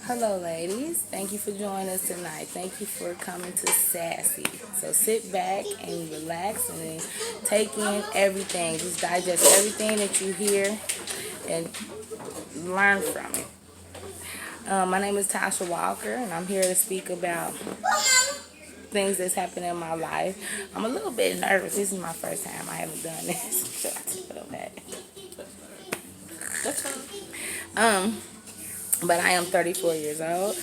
Hello, ladies. Thank you for joining us tonight. Thank you for coming to Sassy. So sit back and relax and take in everything. Just digest everything that you hear and learn from it. My name is Tasha Walker, and I'm here to speak about things that's happened in my life. I'm a little bit nervous. This is my first time. I haven't done this. That's fine. But I am 34 years old.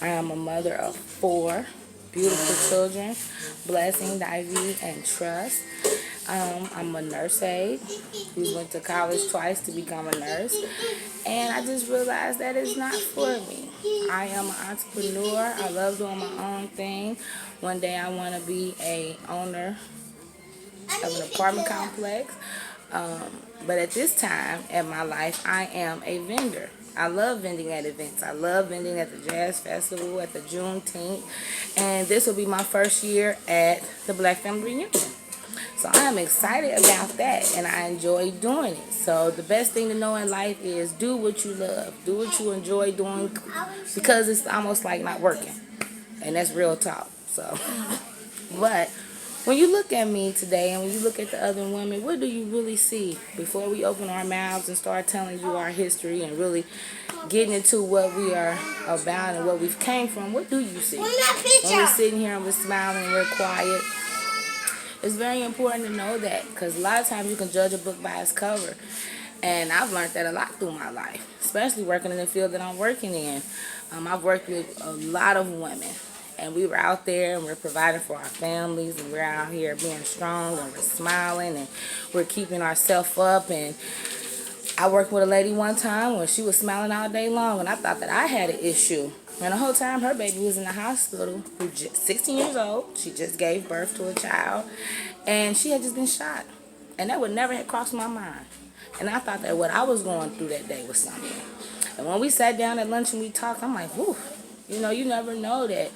I am a mother of 4 beautiful children, Blessing, Ivy, and Trust. I'm a nurse aide who went to college twice to become a nurse. And I just realized that it's not for me. I am an entrepreneur. I love doing my own thing. One day I want to be a owner of an apartment complex. But at this time in my life, I am a vendor. I love vending at events. I love vending at the Jazz Festival, at the Juneteenth. And this will be my first year at the Black Family Reunion. So I am excited about that, and I enjoy doing it. So the best thing to know in life is do what you love. Do what you enjoy doing, because it's almost like not working. And that's real talk. So, but when you look at me today and when you look at the other women, what do you really see before we open our mouths and start telling you our history and really getting into what we are about and what we've came from? What do you see? When we're sitting here and we're smiling and we're quiet, it's very important to know that, because a lot of times you can judge a book by its cover. And I've learned that a lot through my life, especially working in the field that I'm working in. I've worked with a lot of women. And we were out there and we're providing for our families, and we're out here being strong and we're smiling and we're keeping ourselves up. And I worked with a lady one time where she was smiling all day long, and I thought that I had an issue. And the whole time her baby was in the hospital, who's 16 years old. She just gave birth to a child, and she had just been shot. And that would never have crossed my mind. And I thought that what I was going through that day was something. And when we sat down at lunch and we talked, I'm like, whew, you never know that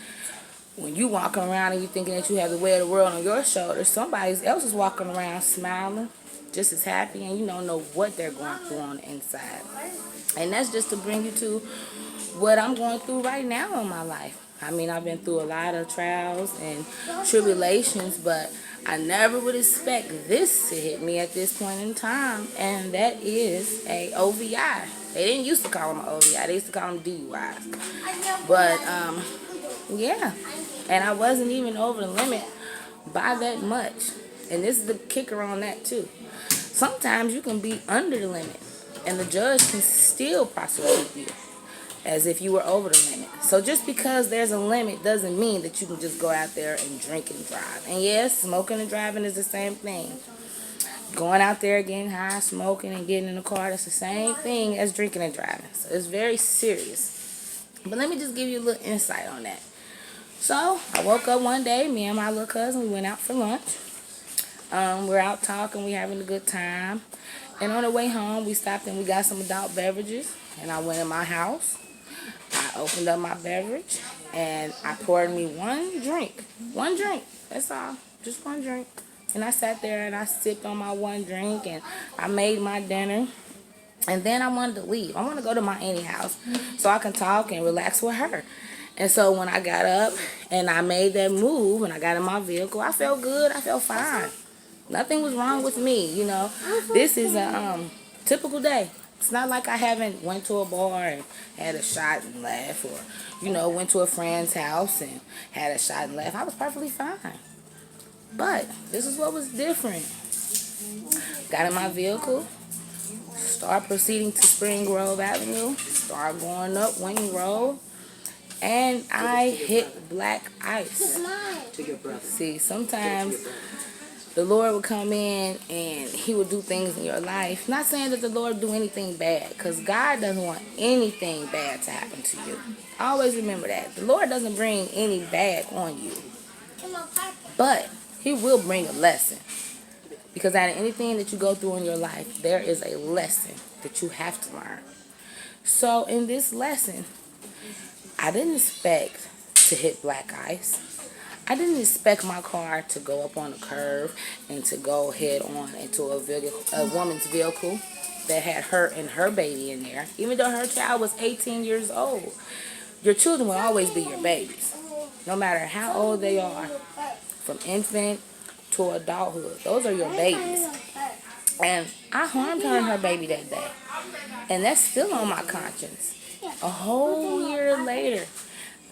when you walking around and you thinking that you have the weight of the world on your shoulders, somebody else is walking around smiling, just as happy, and you don't know what they're going through on the inside. And that's just to bring you to what I'm going through right now in my life. I mean, I've been through a lot of trials and tribulations, but I never would expect this to hit me at this point in time, and that is a OVI. They didn't used to call them an OVI. They used to call them DUIs. But, yeah. And I wasn't even over the limit by that much. And this is the kicker on that, too. Sometimes you can be under the limit, and the judge can still prosecute you as if you were over the limit. So just because there's a limit doesn't mean that you can just go out there and drink and drive. And yes, smoking and driving is the same thing. Going out there getting high, smoking, and getting in the car, that's the same thing as drinking and driving. So it's very serious. But let me just give you a little insight on that. So I woke up one day, me and my little cousin, we went out for lunch. We're out talking, we having a good time. And on the way home, we stopped and we got some adult beverages. And I went in my house. I opened up my beverage and I poured me one drink. One drink. That's all. Just one drink. And I sat there and I sipped on my one drink and I made my dinner. And then I wanted to leave. I want to go to my auntie house so I can talk and relax with her. And so when I got up and I made that move and I got in my vehicle, I felt good. I felt fine. Nothing was wrong with me, This is a typical day. It's not like I haven't went to a bar and had a shot and laughed, or, went to a friend's house and had a shot and laughed. I was perfectly fine. But this is what was different. Got in my vehicle, start proceeding to Spring Grove Avenue, start going up Wayne Road, and I hit black ice. See, sometimes the Lord would come in and he would do things in your life. Not saying that the Lord do anything bad, because God doesn't want anything bad to happen to you. Always remember that. The Lord doesn't bring any bad on you. But he will bring a lesson. Because out of anything that you go through in your life, there is a lesson that you have to learn. So in this lesson, I didn't expect to hit black ice. I didn't expect my car to go up on a curve and to go head on into a woman's vehicle that had her and her baby in there, even though her child was 18 years old. Your children will always be your babies, no matter how old they are, from infant to adulthood. Those are your babies. And I harmed her and her baby that day. And that's still on my conscience. A whole year later,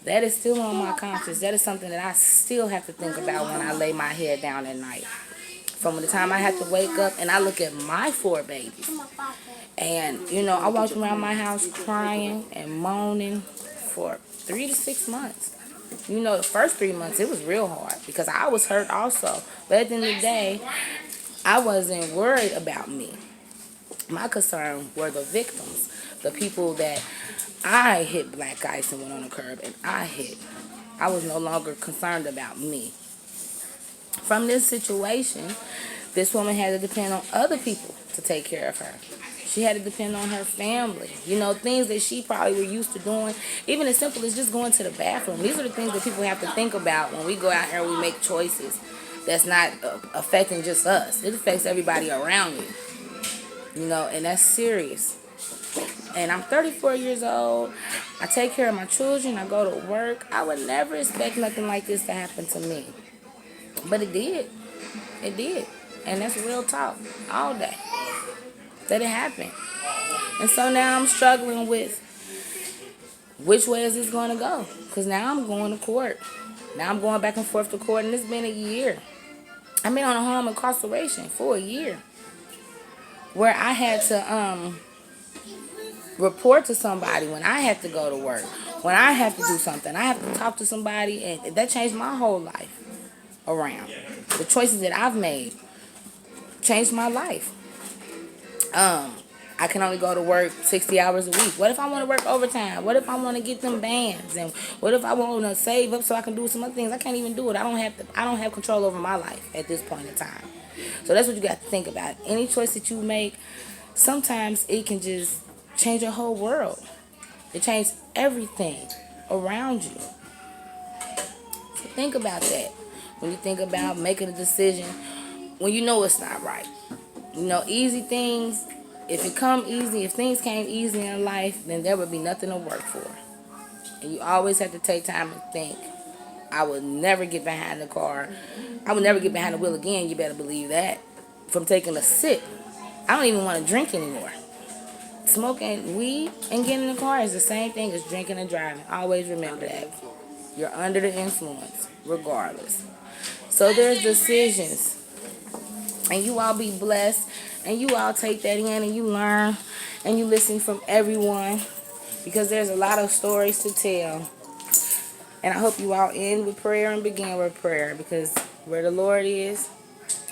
that is still on my conscience. That is something that I still have to think about when I lay my head down at night. From the time I have to wake up and I look at my 4 babies. And, you know, I walked around my house crying and moaning for 3 to 6 months. You know, the first 3 months, it was real hard because I was hurt also. But at the end of the day, I wasn't worried about me. My concern were the victims, the people that I hit black ice and went on the curb and I hit. I was no longer concerned about me. From this situation, this woman had to depend on other people to take care of her. She had to depend on her family. You know, things that she probably were used to doing. Even as simple as just going to the bathroom. These are the things that people have to think about when we go out here and we make choices. That's not affecting just us. It affects everybody around you. You know, and that's serious. And I'm 34 years old. I take care of my children. I go to work. I would never expect nothing like this to happen to me. But it did. It did. And that's real talk all day. That it happened. And so now I'm struggling with which way is this going to go? Because now I'm going to court. Now I'm going back and forth to court, and it's been a year. I've been on a home incarceration for a year, where I had to report to somebody when I had to go to work, when I have to do something. I have to talk to somebody, and that changed my whole life around. The choices that I've made changed my life. I can only go to work 60 hours a week. What if I want to work overtime? What if I want to get them bands? And what if I want to save up so I can do some other things? I can't even do it. I don't have control over my life at this point in time. So that's what you got to think about. Any choice that you make, sometimes it can just change your whole world. It changes everything around you. So think about that. When you think about making a decision, when you know it's not right. You know, easy things, if things came easy in life, then there would be nothing to work for. And you always have to take time and think. I would never get behind the car. I would never get behind the wheel again. You better believe that. From taking a sip. I don't even want to drink anymore. Smoking weed and getting in the car is the same thing as drinking and driving. Always remember that. You're under the influence, regardless. So there's decisions. And you all be blessed. And you all take that in and you learn. And you listen from everyone. Because there's a lot of stories to tell. And I hope you all end with prayer and begin with prayer. Because where the Lord is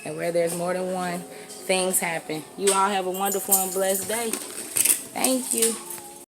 and where there's more than one, things happen. You all have a wonderful and blessed day. Thank you.